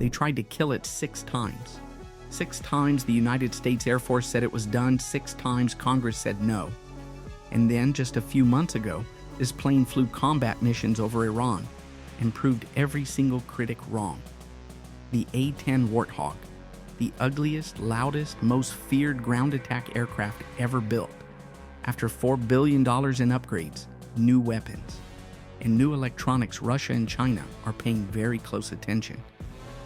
They tried to kill it 6 times. 6 times the United States Air Force said it was done, 6 times Congress said no. And then, just a few months ago, this plane flew combat missions over Iran and proved every single critic wrong. The A-10 Warthog, the ugliest, loudest, most feared ground attack aircraft ever built. After $4 billion in upgrades, new weapons, and new electronics, Russia and China are paying very close attention.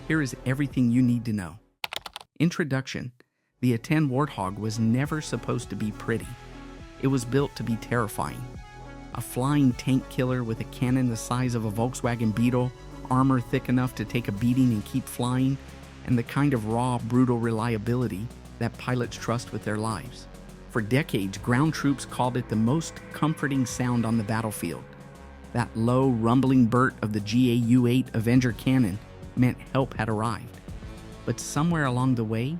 Here is everything you need to know. Introduction: the A-10 Warthog was never supposed to be pretty. It was built to be terrifying. A flying tank killer with a cannon the size of a Volkswagen Beetle, armor thick enough to take a beating and keep flying, and the kind of raw, brutal reliability that pilots trust with their lives. For decades, ground troops called it the most comforting sound on the battlefield. That low, rumbling burst of the GAU-8 Avenger cannon meant help had arrived. But somewhere along the way,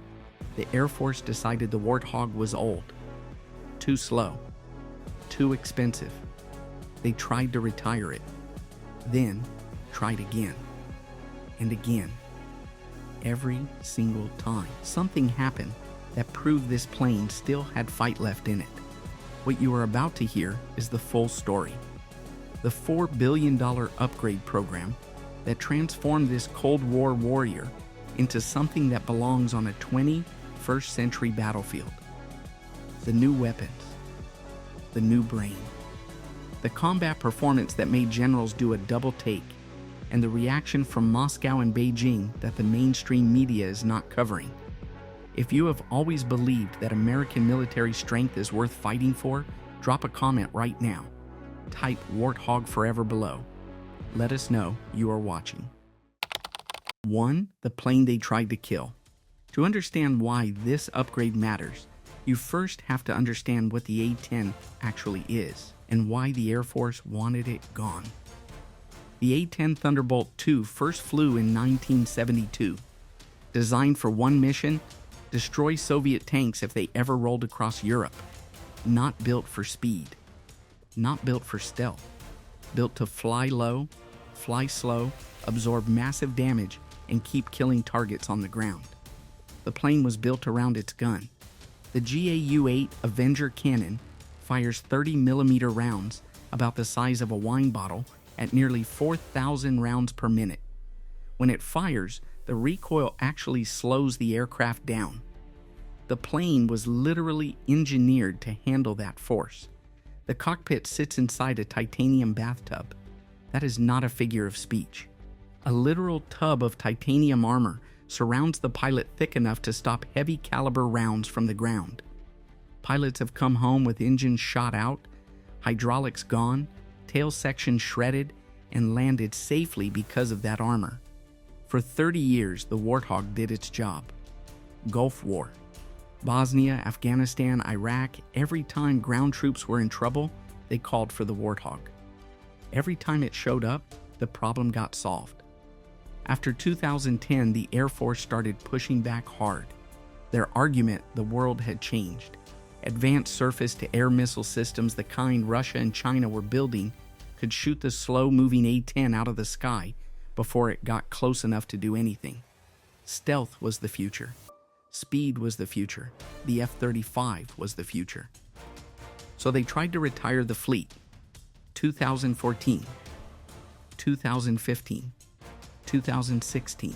the Air Force decided the Warthog was old, too slow, too expensive. They tried to retire it, then tried again and again. Every single time, something happened that proved this plane still had fight left in it. What you are about to hear is the full story. The $4 billion upgrade program that transformed this Cold War warrior into something that belongs on a 21st century battlefield. The new weapons, the new brain, the combat performance that made generals do a double take, and the reaction from Moscow and Beijing that the mainstream media is not covering. If you have always believed that American military strength is worth fighting for, drop a comment right now. Type Warthog Forever below. Let us know you are watching. 1. The plane they tried to kill. To understand why this upgrade matters, you first have to understand what the A-10 actually is and why the Air Force wanted it gone. The A-10 Thunderbolt II first flew in 1972. Designed for one mission: destroy Soviet tanks if they ever rolled across Europe. Not built for speed. Not built for stealth. Built to fly low, fly slow, absorb massive damage, and keep killing targets on the ground. The plane was built around its gun. The GAU-8 Avenger cannon fires 30mm rounds about the size of a wine bottle at nearly 4,000 rounds per minute. When it fires, the recoil actually slows the aircraft down. The plane was literally engineered to handle that force. The cockpit sits inside a titanium bathtub. That is not a figure of speech. A literal tub of titanium armor surrounds the pilot thick enough to stop heavy caliber rounds from the ground. Pilots have come home with engines shot out, hydraulics gone, tail section shredded, and landed safely because of that armor. For 30 years, the Warthog did its job. Gulf War, Bosnia, Afghanistan, Iraq, every time ground troops were in trouble, they called for the Warthog. Every time it showed up, the problem got solved. After 2010, the Air Force started pushing back hard. Their argument: the world had changed. Advanced surface-to-air missile systems, the kind Russia and China were building, could shoot the slow-moving A-10 out of the sky before it got close enough to do anything. Stealth was the future. Speed was the future. The F-35 was the future. So they tried to retire the fleet. 2014, 2015, 2016.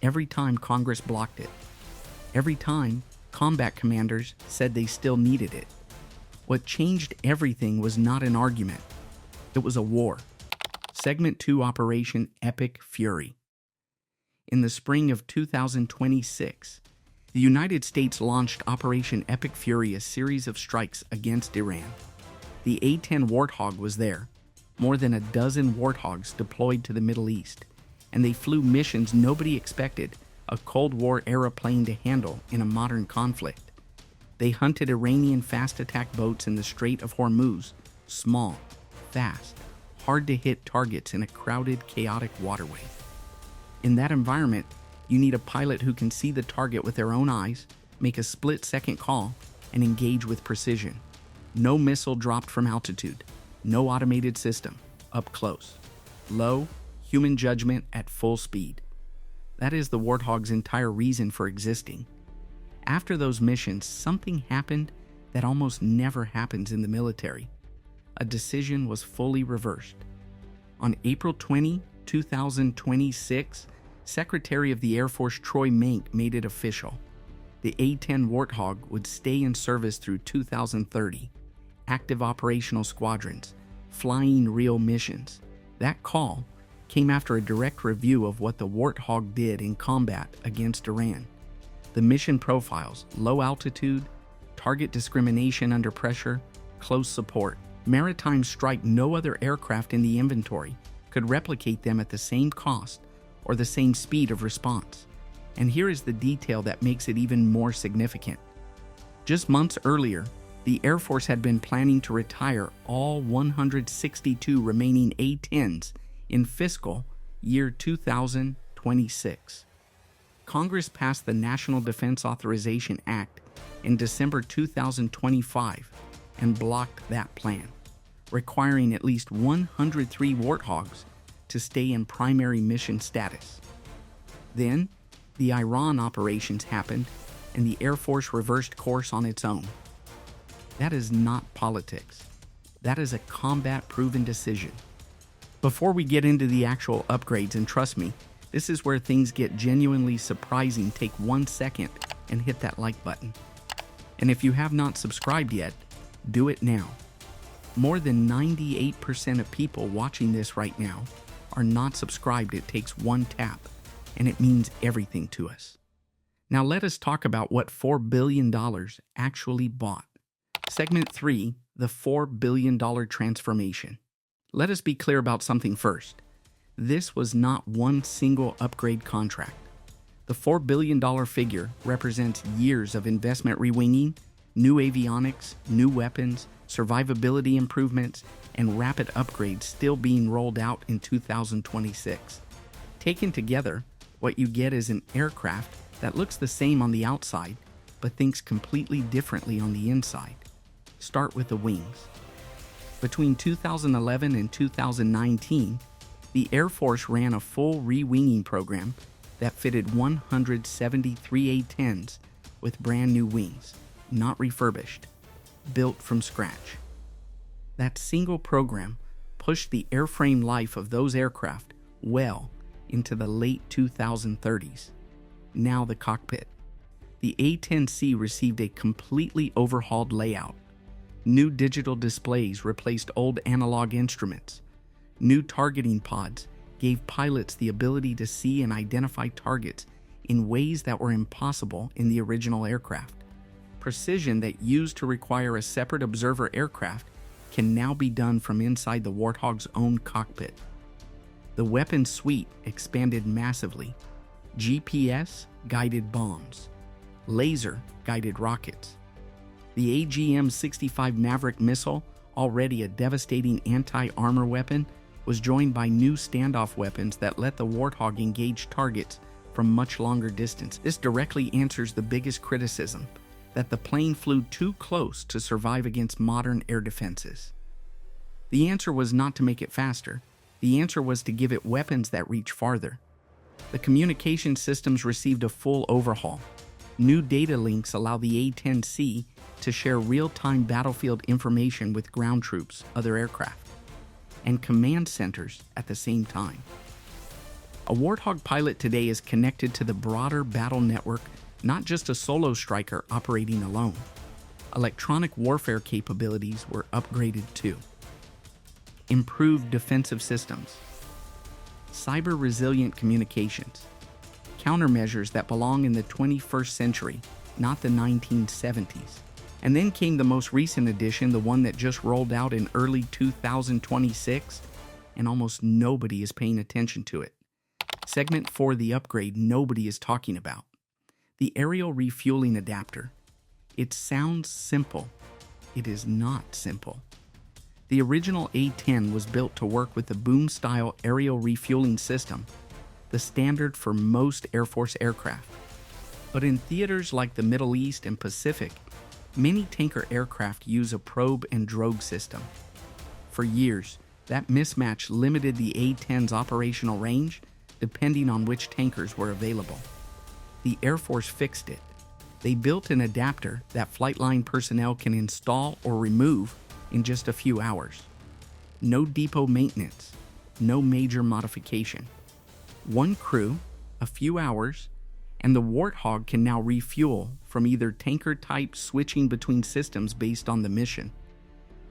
Every time Congress blocked it. Every time combat commanders said they still needed it. What changed everything was not an argument. It was a war. Segment 2, Operation Epic Fury. In the spring of 2026, the United States launched Operation Epic Fury, a series of strikes against Iran. The A-10 Warthog was there, more than a dozen Warthogs deployed to the Middle East, and they flew missions nobody expected a Cold War era plane to handle in a modern conflict. They hunted Iranian fast attack boats in the Strait of Hormuz, small, fast, hard to hit targets in a crowded, chaotic waterway. In that environment, you need a pilot who can see the target with their own eyes, make a split-second call, and engage with precision. No missile dropped from altitude, no automated system, up close. Low, human judgment at full speed. That is the Warthog's entire reason for existing. After those missions, something happened that almost never happens in the military. A decision was fully reversed. On April 20, 2026, Secretary of the Air Force Troy Menck made it official. The A-10 Warthog would stay in service through 2030. Active operational squadrons, flying real missions. That call came after a direct review of what the Warthog did in combat against Iran. The mission profiles: low altitude, target discrimination under pressure, close support. Maritime strike. No other aircraft in the inventory could replicate them at the same cost or the same speed of response. And here is the detail that makes it even more significant. Just months earlier, the Air Force had been planning to retire all 162 remaining A-10s in fiscal year 2026. Congress passed the National Defense Authorization Act in December 2025 and blocked that plan, requiring at least 103 Warthogs to stay in primary mission status. Then, the Iran operations happened and the Air Force reversed course on its own. That is not politics. That is a combat-proven decision. Before we get into the actual upgrades, and trust me, this is where things get genuinely surprising, take 1 second and hit that like button. And if you have not subscribed yet, do it now. More than 98% of people watching this right now are not subscribed. It takes 1 tap, and it means everything to us. Now let us talk about what $4 billion actually bought. Segment 3, the $4 billion transformation. Let us be clear about something first. This was not one single upgrade contract. The $4 billion figure represents years of investment rewinging, new avionics, new weapons, survivability improvements, and rapid upgrades still being rolled out in 2026. Taken together, what you get is an aircraft that looks the same on the outside, but thinks completely differently on the inside. Start with the wings. Between 2011 and 2019, the Air Force ran a full re-winging program that fitted 173 A-10s with brand new wings, not refurbished, built from scratch. That single program pushed the airframe life of those aircraft well into the late 2030s. Now the cockpit. The A-10C received a completely overhauled layout. New digital displays replaced old analog instruments. New targeting pods gave pilots the ability to see and identify targets in ways that were impossible in the original aircraft. Precision that used to require a separate observer aircraft can now be done from inside the Warthog's own cockpit. The weapon suite expanded massively. GPS-guided bombs, laser-guided rockets. The AGM-65 Maverick missile, already a devastating anti-armor weapon, was joined by new standoff weapons that let the Warthog engage targets from much longer distance. This directly answers the biggest criticism, that the plane flew too close to survive against modern air defenses. The answer was not to make it faster. The answer was to give it weapons that reach farther. The communication systems received a full overhaul. New data links allow the A-10C to share real-time battlefield information with ground troops, other aircraft, and command centers at the same time. A Warthog pilot today is connected to the broader battle network, not just a solo striker operating alone. Electronic warfare capabilities were upgraded too. Improved defensive systems. Cyber-resilient communications. Countermeasures that belong in the 21st century, not the 1970s. And then came the most recent addition, the one that just rolled out in early 2026, and almost nobody is paying attention to it. Segment 4, the upgrade nobody is talking about. The aerial refueling adapter. It sounds simple. It is not simple. The original A-10 was built to work with the boom-style aerial refueling system, the standard for most Air Force aircraft. But in theaters like the Middle East and Pacific, many tanker aircraft use a probe and drogue system. For years, that mismatch limited the A-10's operational range, depending on which tankers were available. The Air Force fixed it. They built an adapter that flight line personnel can install or remove in just a few hours. No depot maintenance, no major modification. One crew, a few hours, and the Warthog can now refuel from either tanker type, switching between systems based on the mission.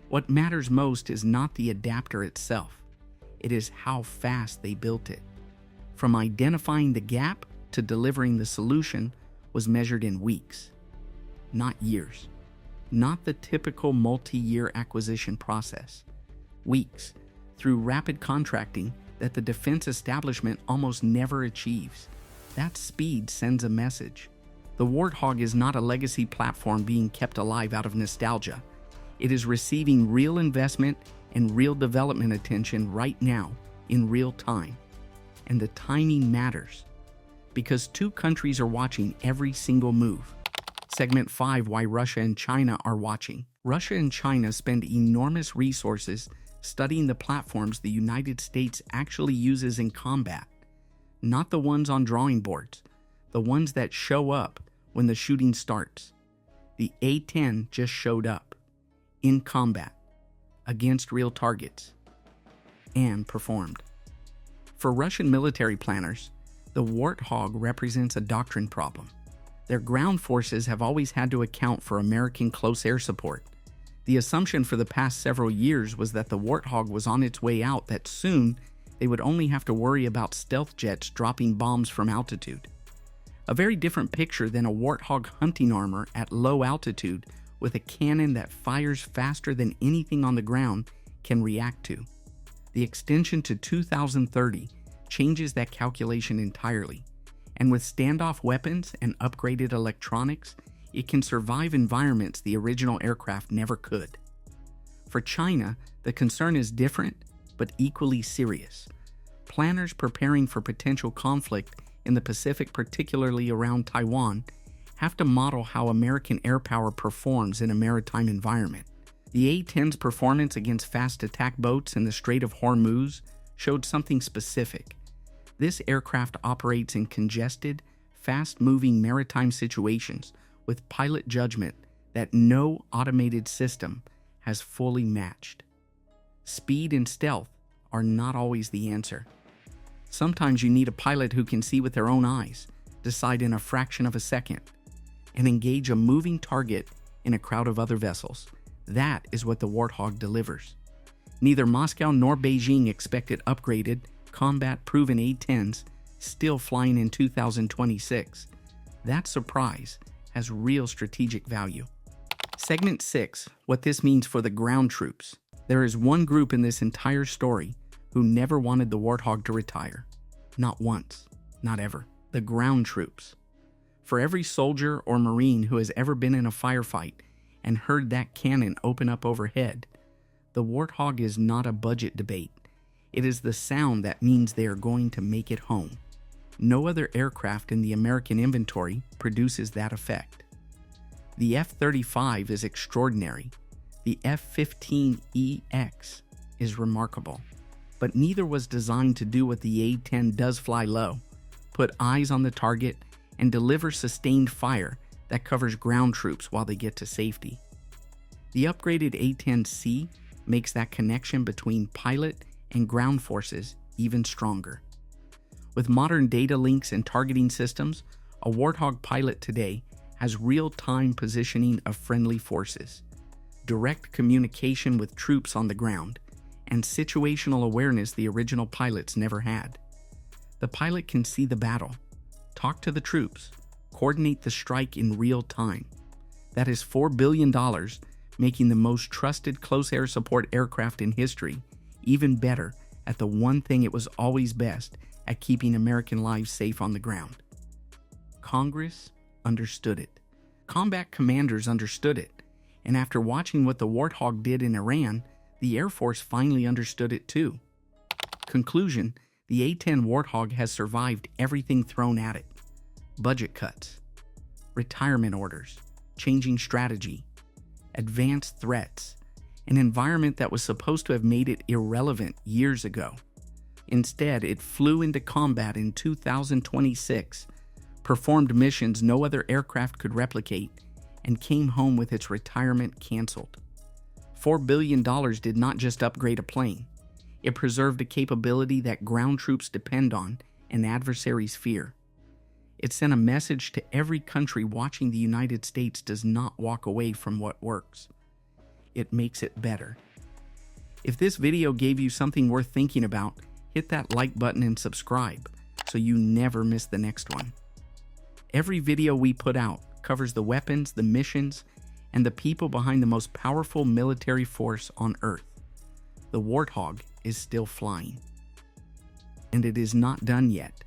What matters most is not the adapter itself, it is how fast they built it. From identifying the gap to delivering the solution was measured in weeks, not years. Not the typical multi-year acquisition process. Weeks, through rapid contracting that the defense establishment almost never achieves. That speed sends a message. The Warthog is not a legacy platform being kept alive out of nostalgia. It is receiving real investment and real development attention right now, in real time. And the timing matters, because two countries are watching every single move. Segment 5: Why Russia and China are watching. Russia and China spend enormous resources studying the platforms the United States actually uses in combat. Not the ones on drawing boards, the ones that show up when the shooting starts. The A-10 just showed up, in combat, against real targets, and performed. For Russian military planners, the Warthog represents a doctrine problem. Their ground forces have always had to account for American close air support. The assumption for the past several years was that the Warthog was on its way out, that soon they would only have to worry about stealth jets dropping bombs from altitude. A very different picture than a Warthog hunting armor at low altitude with a cannon that fires faster than anything on the ground can react to. The extension to 2030 changes that calculation entirely, and with standoff weapons and upgraded electronics, it can survive environments the original aircraft never could. For China, the concern is different, but equally serious. Planners preparing for potential conflict in the Pacific, particularly around Taiwan, have to model how American air power performs in a maritime environment. The A-10's performance against fast attack boats in the Strait of Hormuz showed something specific. This aircraft operates in congested, fast-moving maritime situations with pilot judgment that no automated system has fully matched. Speed and stealth are not always the answer. Sometimes you need a pilot who can see with their own eyes, decide in a fraction of a second, and engage a moving target in a crowd of other vessels. That is what the Warthog delivers. Neither Moscow nor Beijing expected upgraded, combat-proven A-10s still flying in 2026. That surprise has real strategic value. Segment 6: What this means for the ground troops. There is one group in this entire story who never wanted the Warthog to retire. Not once, not ever. The ground troops. For every soldier or Marine who has ever been in a firefight and heard that cannon open up overhead, the Warthog is not a budget debate. It is the sound that means they are going to make it home. No other aircraft in the American inventory produces that effect. The F-35 is extraordinary. The F-15EX is remarkable. But neither was designed to do what the A-10 does: fly low, put eyes on the target, and deliver sustained fire that covers ground troops while they get to safety. The upgraded A-10C makes that connection between pilot and ground forces even stronger. With modern data links and targeting systems, a Warthog pilot today has real-time positioning of friendly forces, direct communication with troops on the ground, and situational awareness the original pilots never had. The pilot can see the battle, talk to the troops, coordinate the strike in real time. That is $4 billion, making the most trusted close air support aircraft in history even better at the one thing it was always best at: keeping American lives safe on the ground. Congress understood it. Combat commanders understood it. And after watching what the Warthog did in Iran, the Air Force finally understood it too. Conclusion: the A-10 Warthog has survived everything thrown at it. Budget cuts, retirement orders, changing strategy, advanced threats, an environment that was supposed to have made it irrelevant years ago. Instead, it flew into combat in 2026, performed missions no other aircraft could replicate, and came home with its retirement canceled. $4 billion did not just upgrade a plane. It preserved a capability that ground troops depend on and adversaries fear. It sent a message to every country watching the United States does not walk away from what works. It makes it better. If this video gave you something worth thinking about, hit that like button and subscribe so you never miss the next one. Every video we put out covers the weapons, the missions, and the people behind the most powerful military force on Earth. The Warthog is still flying. And it is not done yet.